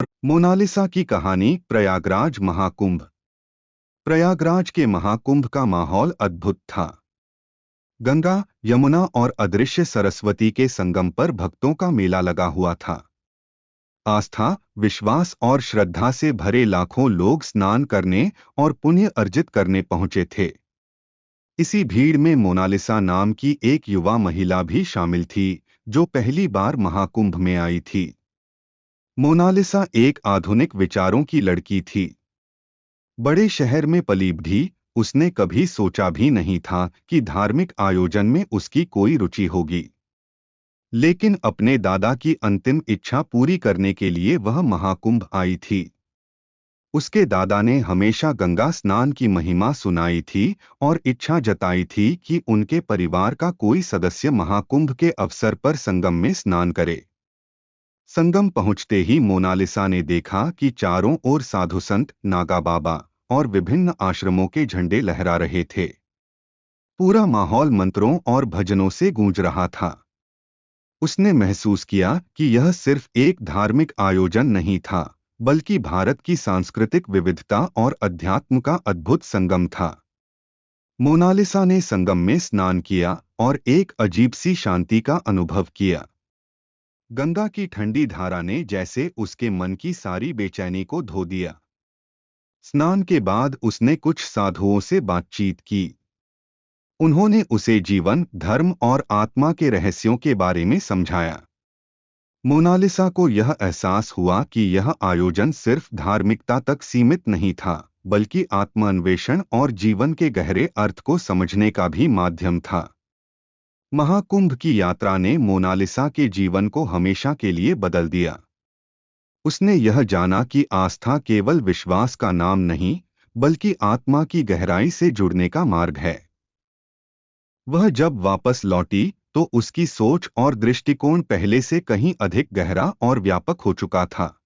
Mona Lisa की कहानी। प्रयागराज महाकुंभ। प्रयागराज के महाकुंभ का माहौल अद्भुत था। गंगा, यमुना और अदृश्य सरस्वती के संगम पर भक्तों का मेला लगा हुआ था। आस्था, विश्वास और श्रद्धा से भरे लाखों लोग स्नान करने और पुण्य अर्जित करने पहुंचे थे। इसी भीड़ में मोनालिसा नाम की एक युवा महिला भी शामिल थी, जो पहली बार महाकुंभ में आई थी। मोनालिसा एक आधुनिक विचारों की लड़की थी। बड़े शहर में पली बढ़ी, उसने कभी सोचा भी नहीं था कि धार्मिक आयोजन में उसकी कोई रुचि होगी। लेकिन अपने दादा की अंतिम इच्छा पूरी करने के लिए वह महाकुंभ आई थी। उसके दादा ने हमेशा गंगा स्नान की महिमा सुनाई थी और इच्छा जताई थी कि उनके परिवार का कोई सदस्य महाकुंभ के अवसर पर संगम में स्नान करे। संगम पहुंचते ही मोनालिसा ने देखा कि चारों ओर साधु संत, नागा बाबा और विभिन्न आश्रमों के झंडे लहरा रहे थे। पूरा माहौल मंत्रों और भजनों से गूंज रहा था। उसने महसूस किया कि यह सिर्फ एक धार्मिक आयोजन नहीं था, बल्कि भारत की सांस्कृतिक विविधता और अध्यात्म का अद्भुत संगम था। मोनालिसा ने संगम में स्नान किया और एक अजीब सी शांति का अनुभव किया। गंगा की ठंडी धारा ने जैसे उसके मन की सारी बेचैनी को धो दिया। स्नान के बाद उसने कुछ साधुओं से बातचीत की। उन्होंने उसे जीवन, धर्म और आत्मा के रहस्यों के बारे में समझाया। मोनालिसा को यह एहसास हुआ कि यह आयोजन सिर्फ धार्मिकता तक सीमित नहीं था, बल्कि आत्मान्वेषण और जीवन के गहरे अर्थ को समझने का भी माध्यम था। महाकुंभ की यात्रा ने मोनालिसा के जीवन को हमेशा के लिए बदल दिया। उसने यह जाना कि आस्था केवल विश्वास का नाम नहीं, बल्कि आत्मा की गहराई से जुड़ने का मार्ग है। वह जब वापस लौटी तो उसकी सोच और दृष्टिकोण पहले से कहीं अधिक गहरा और व्यापक हो चुका था।